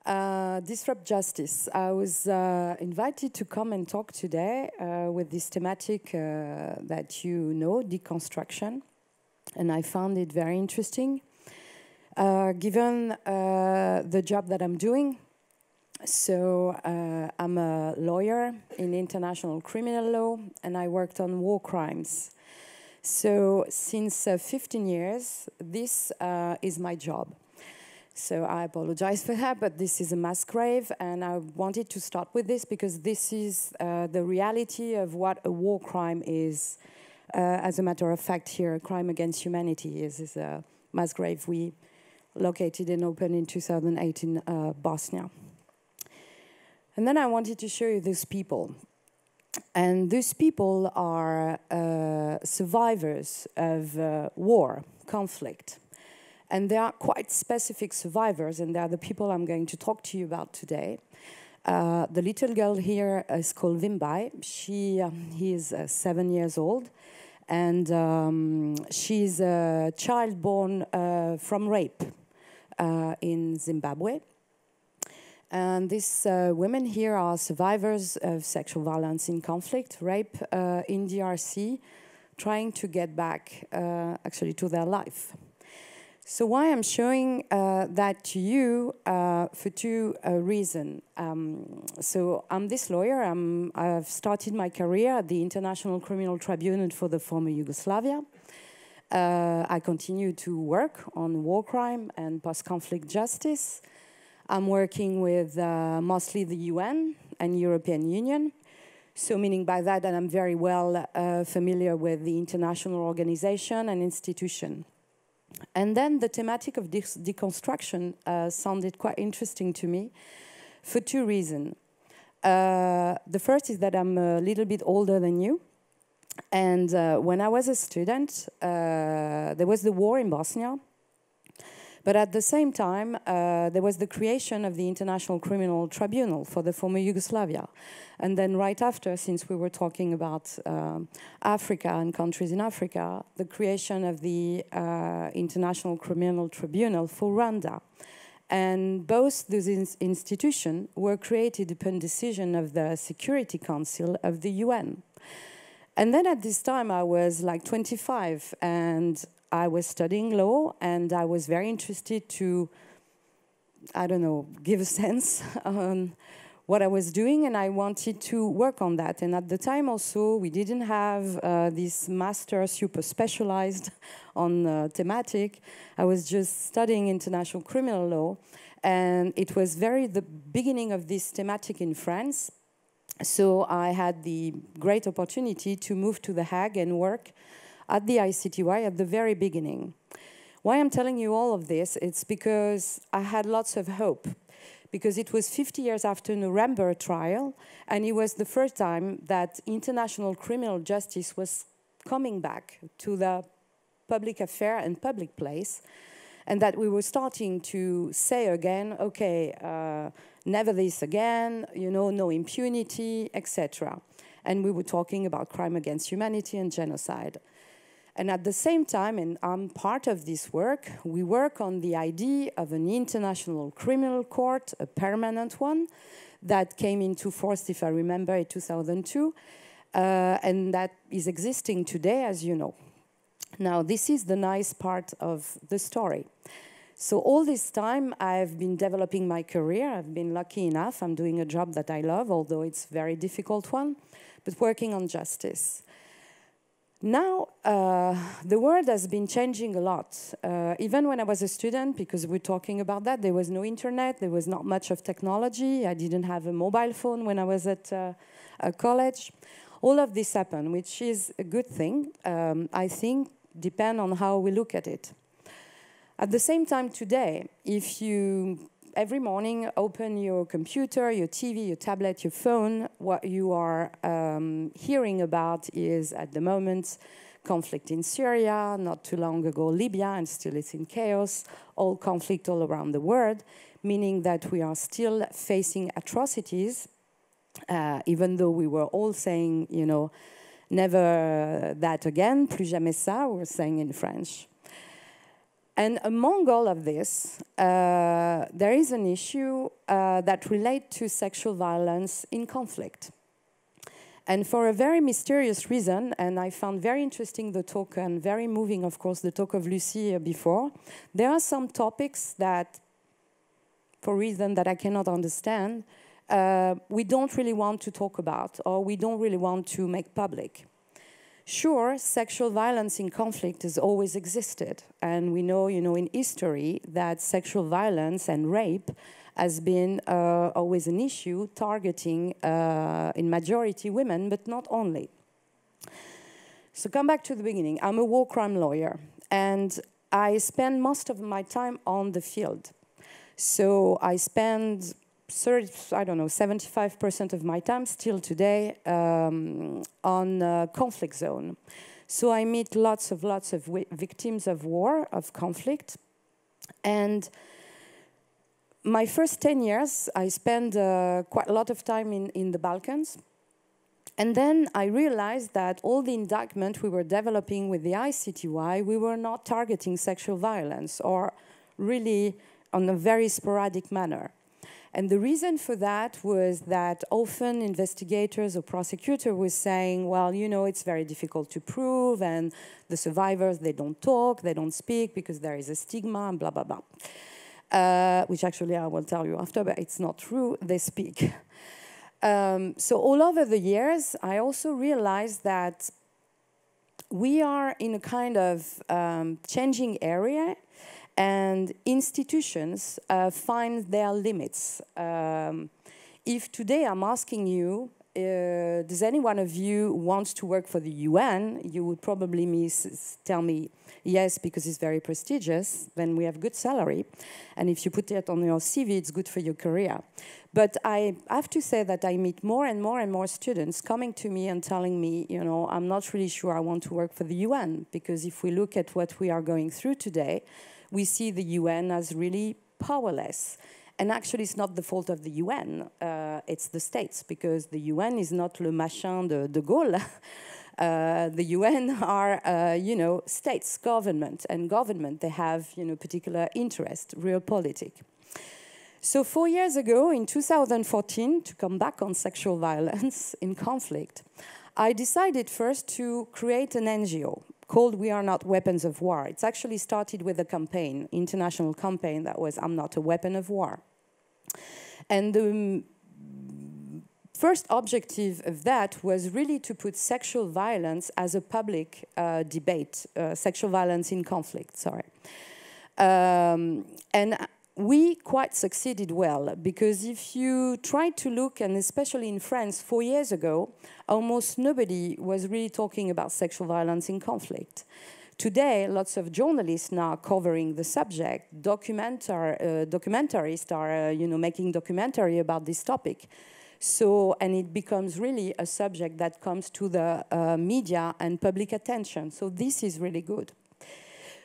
Disrupt Justice. I was invited to come and talk today with this thematic that you know, deconstruction, and I found it very interesting, given the job that I'm doing. So I'm a lawyer in international criminal law, and I worked on war crimes. So since 15 years, this is my job. So I apologize for that, but this is a mass grave, and I wanted to start with this because this is the reality of what a war crime is. As a matter of fact, here, a crime against humanity is a mass grave we located and opened in 2008 in Bosnia. And then I wanted to show you these people. And these people are survivors of war, conflict. And they are quite specific survivors, and they are the people I'm going to talk to you about today. The little girl here is called Vimbai. She is 7 years old, and she's a child born from rape in Zimbabwe. And these women here are survivors of sexual violence in conflict, rape in DRC, trying to get back actually to their life. So why I'm showing that to you for two reasons. So I'm this lawyer. I've started my career at the International Criminal Tribunal for the former Yugoslavia. I continue to work on war crime and post-conflict justice. I'm working with mostly the UN and European Union. So meaning by that I'm very well familiar with the international organization and institution. And then the thematic of deconstruction sounded quite interesting to me for two reasons. The first is that I'm a little bit older than you. And when I was a student, there was the war in Bosnia. But at the same time, there was the creation of the International Criminal Tribunal for the former Yugoslavia. And then right after, since we were talking about Africa and countries in Africa, the creation of the International Criminal Tribunal for Rwanda. And both those institutions were created upon decision of the Security Council of the UN. And then at this time, I was like 25, and I was studying law, and I was very interested to, I don't know, give a sense on what I was doing, and I wanted to work on that. And at the time also, we didn't have this master super specialized on thematic. I was just studying international criminal law, and it was the beginning of this thematic in France. So I had the great opportunity to move to The Hague and work at the ICTY at the very beginning. Why I'm telling you all of this, it's because I had lots of hope, because it was 50 years after Nuremberg trial, and it was the first time that international criminal justice was coming back to the public affair and public place, and that we were starting to say again, okay, never this again, you know, no impunity, etc. And we were talking about crime against humanity and genocide. And at the same time, and I'm part of this work, we work on the idea of an international criminal court, a permanent one, that came into force, if I remember, in 2002, and that is existing today, as you know. Now, this is the nice part of the story. So all this time, I've been developing my career. I've been lucky enough. I'm doing a job that I love, although it's a very difficult one, but working on justice. Now, the world has been changing a lot. Even when I was a student, because we're talking about that, there was no internet, there was not much of technology. I didn't have a mobile phone when I was at college. All of this happened, which is a good thing. I think depend on how we look at it. At the same time today, if you every morning open your computer, your TV, your tablet, your phone, what you are hearing about is, at the moment, conflict in Syria, not too long ago Libya, and still it's in chaos, all conflict all around the world, meaning that we are still facing atrocities, even though we were all saying, you know, never that again, plus jamais ça, we're saying in French. And among all of this, there is an issue that relates to sexual violence in conflict. And for a very mysterious reason, and I found very interesting the talk and very moving, of course, the talk of Lucy before, there are some topics that, for reasons that I cannot understand, we don't really want to talk about, or we don't really want to make public. Sure, sexual violence in conflict has always existed, and we know, in history that sexual violence and rape has been always an issue, targeting in majority women, but not only. So come back to the beginning. I'm a war crime lawyer, and I spend most of my time on the field. So I spend 75% of my time still today on conflict zone. So I meet lots of victims of war, of conflict. And my first 10 years, I spent quite a lot of time in the Balkans. And then I realized that all the indictment we were developing with the ICTY, we were not targeting sexual violence, or really on a very sporadic manner. And the reason for that was that often investigators or prosecutors were saying, well, it's very difficult to prove, and the survivors, they don't talk, they don't speak because there is a stigma, and blah, blah, blah. Which actually I will tell you after, but it's not true, they speak. So all over the years, I also realized that we are in a kind of changing area, and institutions find their limits. If today I'm asking you, does any one of you want to work for the UN, you would probably tell me yes, because it's very prestigious, then we have good salary. And if you put it on your CV, it's good for your career. But I have to say that I meet more and more students coming to me and telling me, I'm not really sure I want to work for the UN, because if we look at what we are going through today, we see the UN as really powerless. And actually, it's not the fault of the UN, it's the states, because the UN is not le machin de Gaulle. The UN are, states, government, and government, they have, particular interest, realpolitik. So 4 years ago, in 2014, to come back on sexual violence in conflict, I decided first to create an NGO called We Are Not Weapons of War. It's actually started with a campaign, international campaign, that was I'm Not a Weapon of War. And the first objective of that was really to put sexual violence as a public debate, sexual violence in conflict, sorry. And we quite succeeded well, because if you try to look, and especially in France 4 years ago, almost nobody was really talking about sexual violence in conflict. Today, lots of journalists now are covering the subject. Documentarists are, making documentary about this topic. So, and it becomes really a subject that comes to the media and public attention. So this is really good.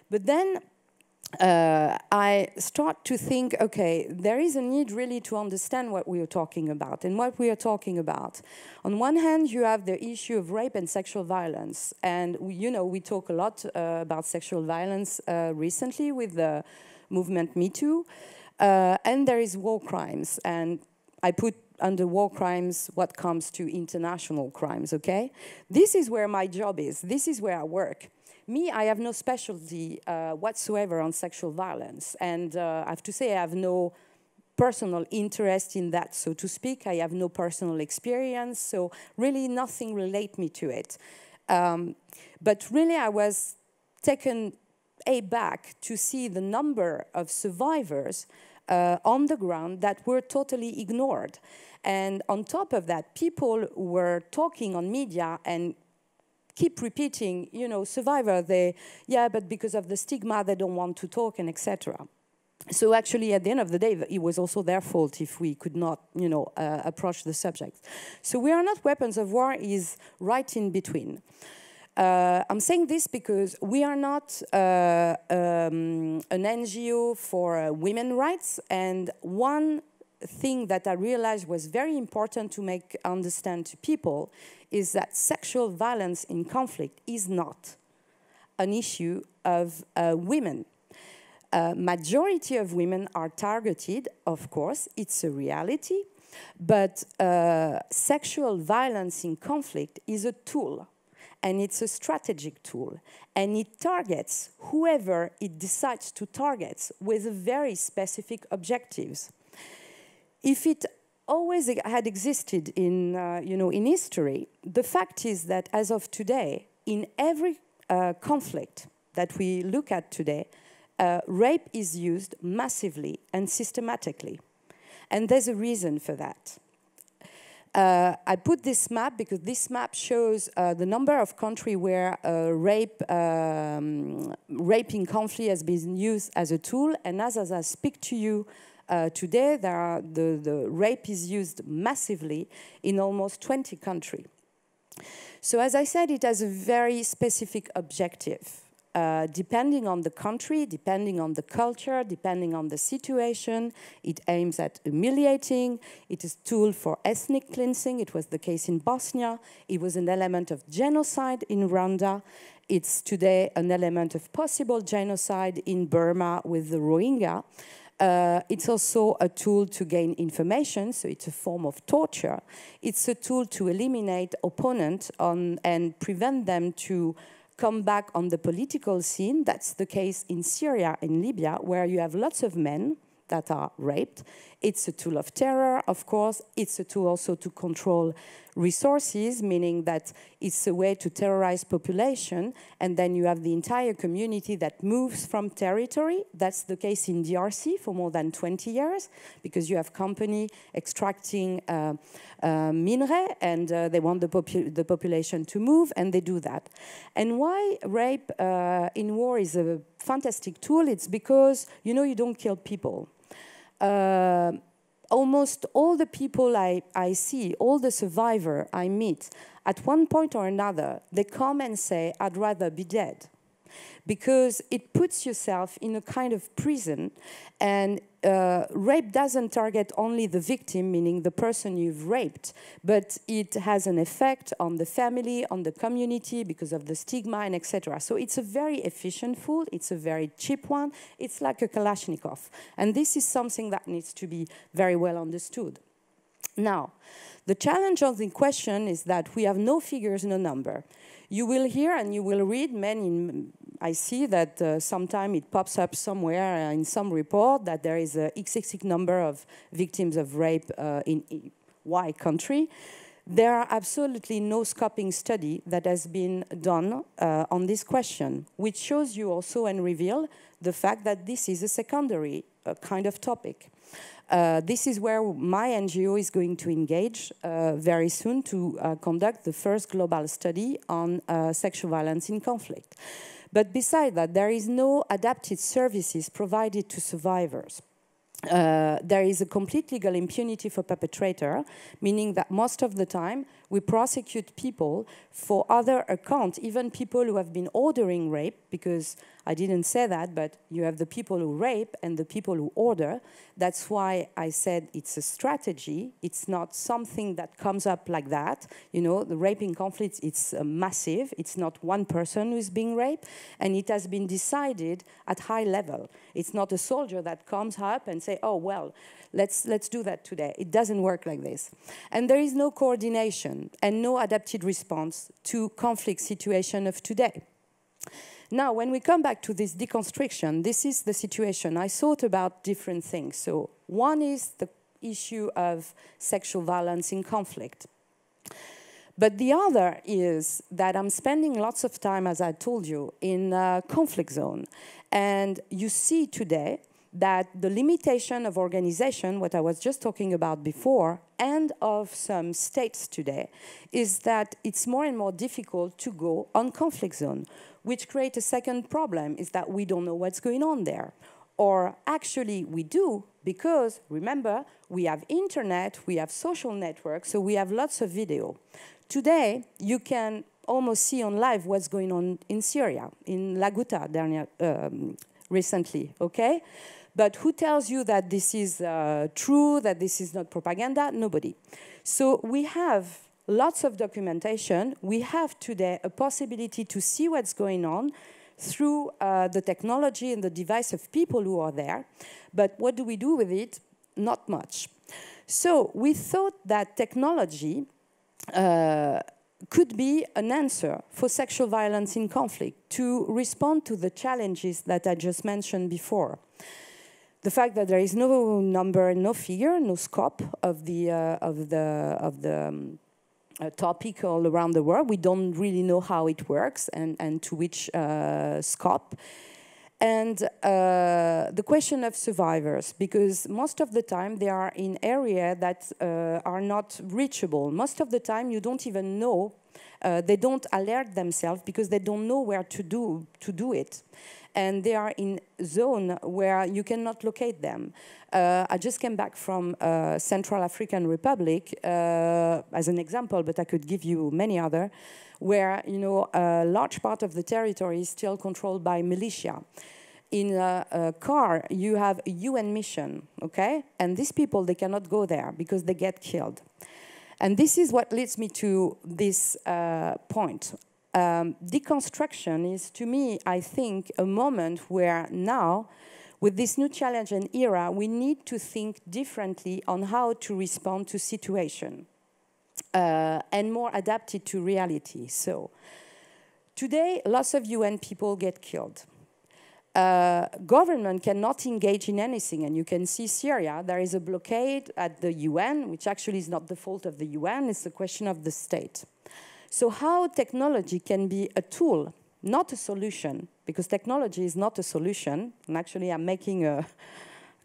But then I start to think, okay, there is a need really to understand what we are talking about. And what we are talking about, on one hand, you have the issue of rape and sexual violence. And, we talk a lot about sexual violence recently with the movement Me Too. And there is war crimes. And I put under war crimes what comes to international crimes, okay? This is where my job is. This is where I work. Me, I have no specialty whatsoever on sexual violence. And I have to say I have no personal interest in that, so to speak. I have no personal experience, so really nothing relates me to it. But really I was taken aback to see the number of survivors on the ground that were totally ignored. And on top of that, people were talking on media and keep repeating, survivor, but because of the stigma, they don't want to talk, and etc. So actually, at the end of the day, it was also their fault if we could not, approach the subject. So We Are Not Weapons of War is right in between. I'm saying this because we are not an NGO for women's rights, and one thing that I realized was very important to make understand to people is that sexual violence in conflict is not an issue of women. Majority of women are targeted, of course, it's a reality, but sexual violence in conflict is a tool, and it's a strategic tool, and it targets whoever it decides to target with very specific objectives. If it always had existed in, in history, the fact is that as of today, in every conflict that we look at today, rape is used massively and systematically. And there's a reason for that. I put this map because this map shows the number of countries where rape in conflict has been used as a tool. And as I speak to you today, the rape is used massively in almost 20 countries. So as I said, it has a very specific objective. Depending on the country, depending on the culture, depending on the situation, it aims at humiliating. It is a tool for ethnic cleansing. It was the case in Bosnia. It was an element of genocide in Rwanda. It's today an element of possible genocide in Burma with the Rohingya. It's also a tool to gain information, so it's a form of torture. It's a tool to eliminate opponents and prevent them to come back on the political scene. That's the case in Syria and Libya, where you have lots of men that are raped. It's a tool of terror, of course. It's a tool also to control resources, meaning that it's a way to terrorize population, and then you have the entire community that moves from territory. That's the case in DRC for more than 20 years, because you have company extracting minerais, and they want the population to move, and they do that. And why rape in war is a fantastic tool? It's because, you don't kill people. Almost all the people I see, all the survivors I meet, at one point or another, they come and say, I'd rather be dead. Because it puts yourself in a kind of prison, and rape doesn't target only the victim, meaning the person you've raped, but it has an effect on the family, on the community, because of the stigma and etc. So it's a very efficient tool, it's a very cheap one, it's like a Kalashnikov. And this is something that needs to be very well understood. Now, the challenge of the question is that we have no figures, no number. You will hear and you will read I see that sometimes it pops up somewhere in some report that there is a XXX number of victims of rape in Y country. There are absolutely no scoping study that has been done on this question, which shows you also and reveal the fact that this is a secondary kind of topic. This is where my NGO is going to engage very soon to conduct the first global study on sexual violence in conflict. But besides that, there is no adapted services provided to survivors. There is a complete legal impunity for perpetrator, meaning that most of the time we prosecute people for other accounts, even people who have been ordering rape, because I didn't say that, but you have the people who rape and the people who order. That's why I said it's a strategy. It's not something that comes up like that. The raping conflict, it's massive. It's not one person who's being raped, and it has been decided at high level. It's not a soldier that comes up and say, oh, well, let's do that today. It doesn't work like this. And there is no coordination and no adapted response to conflict situation of today. Now, when we come back to this deconstruction, this is the situation. I thought about different things. So one is the issue of sexual violence in conflict. But the other is that I'm spending lots of time, as I told you, in a conflict zone. And you see today that the limitation of organization, what I was just talking about before, and of some states today, is that it's more and more difficult to go on conflict zone, which creates a second problem, is that we don't know what's going on there. Or actually we do, because remember, we have internet, we have social networks, so we have lots of video. Today, you can almost see on live what's going on in Syria, in Laguta recently, okay? But who tells you that this is true, that this is not propaganda? Nobody. So we have lots of documentation. We have today a possibility to see what's going on, through the technology and the device of people who are there. But what do we do with it? Not much. So we thought that technology could be an answer for sexual violence in conflict to respond to the challenges that I just mentioned before. The fact that there is no number, no figure, no scope of the topic all around the world. We don't really know how it works and to which scope. And the question of survivors, because most of the time they are in areas that are not reachable. Most of the time you don't even know, they don't alert themselves because they don't know where to do it. And they are in a zone where you cannot locate them. I just came back from Central African Republic as an example, but I could give you many other, where a large part of the territory is still controlled by militia. In a car, you have a UN mission, okay? And these people, they cannot go there because they get killed. And this is what leads me to this point. Deconstruction is, to me, I think, a moment where now, with this new challenge and era, we need to think differently on how to respond to situation and more adapted to reality. So today, lots of UN people get killed. Government cannot engage in anything, and you can see Syria, there is a blockade at the UN, which actually is not the fault of the UN, it's a question of the state. So how technology can be a tool, not a solution, because technology is not a solution, and actually I'm making a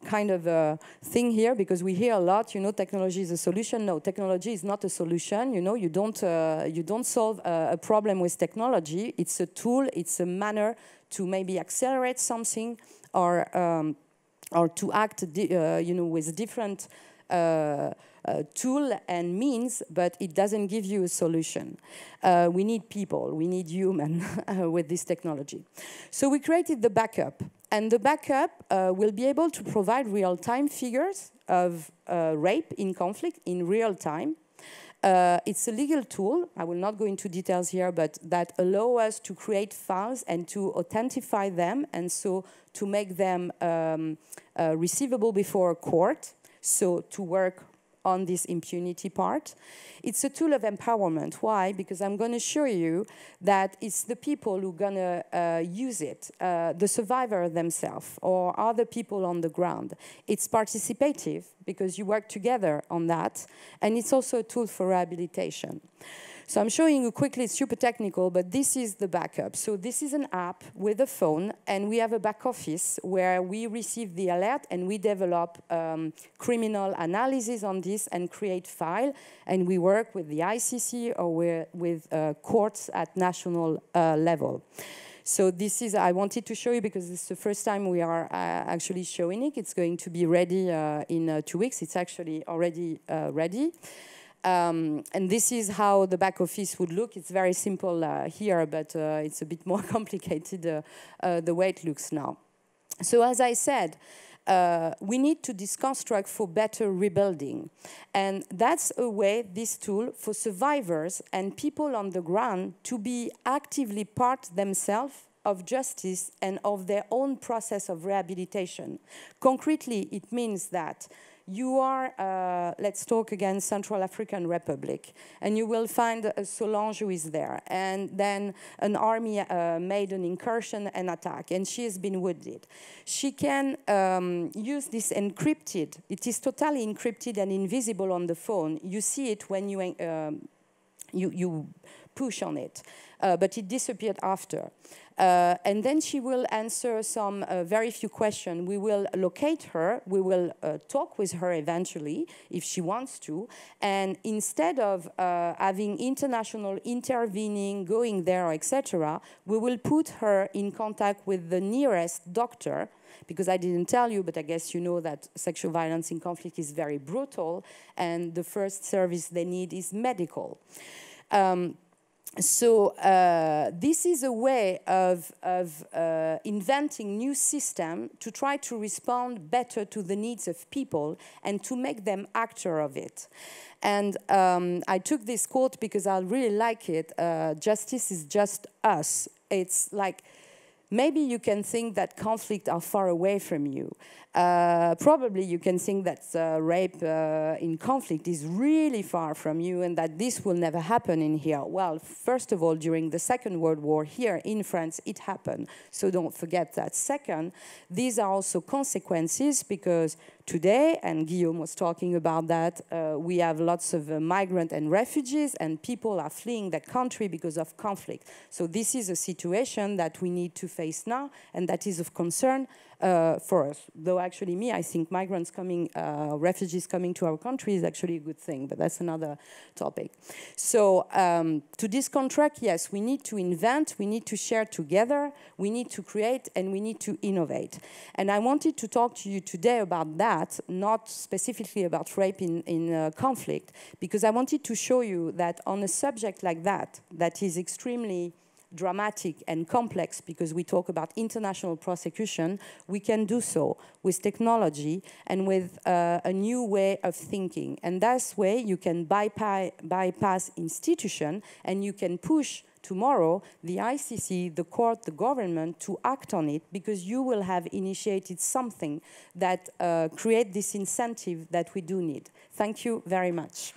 kind of a thing here, because we hear a lot, technology is a solution. No, technology is not a solution. You don't solve a problem with technology. It's a tool. It's a manner to maybe accelerate something or to act, with different tool and means, but it doesn't give you a solution. We need people. We need human with this technology. So we created the backup. And the backup will be able to provide real-time figures of rape in conflict in real time. It's a legal tool. I will not go into details here, but that allow us to create files and to authentify them, and so to make them receivable before a court, so to work on this impunity part. It's a tool of empowerment. Why? Because I'm going to show you that it's the people who are going to use it, the survivor themselves or other people on the ground. It's participative because you work together on that, and it's also a tool for rehabilitation. So I'm showing you quickly, it's super technical, but this is the backup. So this is an app with a phone, and we have a back office where we receive the alert and we develop criminal analysis on this and create file, and we work with the ICC or with courts at national level. So this is, I wanted to show you because this is the first time we are actually showing it. It's going to be ready in 2 weeks. It's actually already ready. And this is how the back office would look. It's very simple here, but it's a bit more complicated the way it looks now. So as I said, we need to deconstruct for better rebuilding. And that's a way, this tool, for survivors and people on the ground to be actively part themselves of justice and of their own process of rehabilitation. Concretely, it means that you are, let's talk again, Central African Republic, and you will find Solange who is there, and then an army made an incursion and attack, and she has been wounded. She can use this encrypted, it is totally encrypted and invisible on the phone. You see it when you push on it, but it disappeared after. And then she will answer some very few questions. We will locate her. We will talk with her eventually if she wants to. And instead of having international intervening, going there, etc., we will put her in contact with the nearest doctor, because I didn't tell you, but I guess you know that sexual violence in conflict is very brutal, and the first service they need is medical. So this is a way of inventing new system to try to respond better to the needs of people and to make them actor of it. And I took this quote because I really like it. Justice is just us. It's like maybe you can think that conflict are far away from you. Probably you can think that rape in conflict is really far from you and that this will never happen in here. Well, first of all, during the Second World War here in France, it happened. So don't forget that. Second, these are also consequences because today, and Guillaume was talking about that, we have lots of migrants and refugees and people are fleeing their country because of conflict. So this is a situation that we need to face now and that is of concern for us. Though actually I think migrants coming, refugees coming to our country is actually a good thing, but that's another topic. So to discontract, yes, we need to invent, we need to share together, we need to create, and we need to innovate. And I wanted to talk to you today about that, not specifically about rape in conflict, because I wanted to show you that on a subject like that, that is extremely dramatic and complex because we talk about international prosecution, we can do so with technology and with a new way of thinking. And that's way you can bypass institution and you can push tomorrow the ICC, the court, the government to act on it because you will have initiated something that create this incentive that we do need. Thank you very much.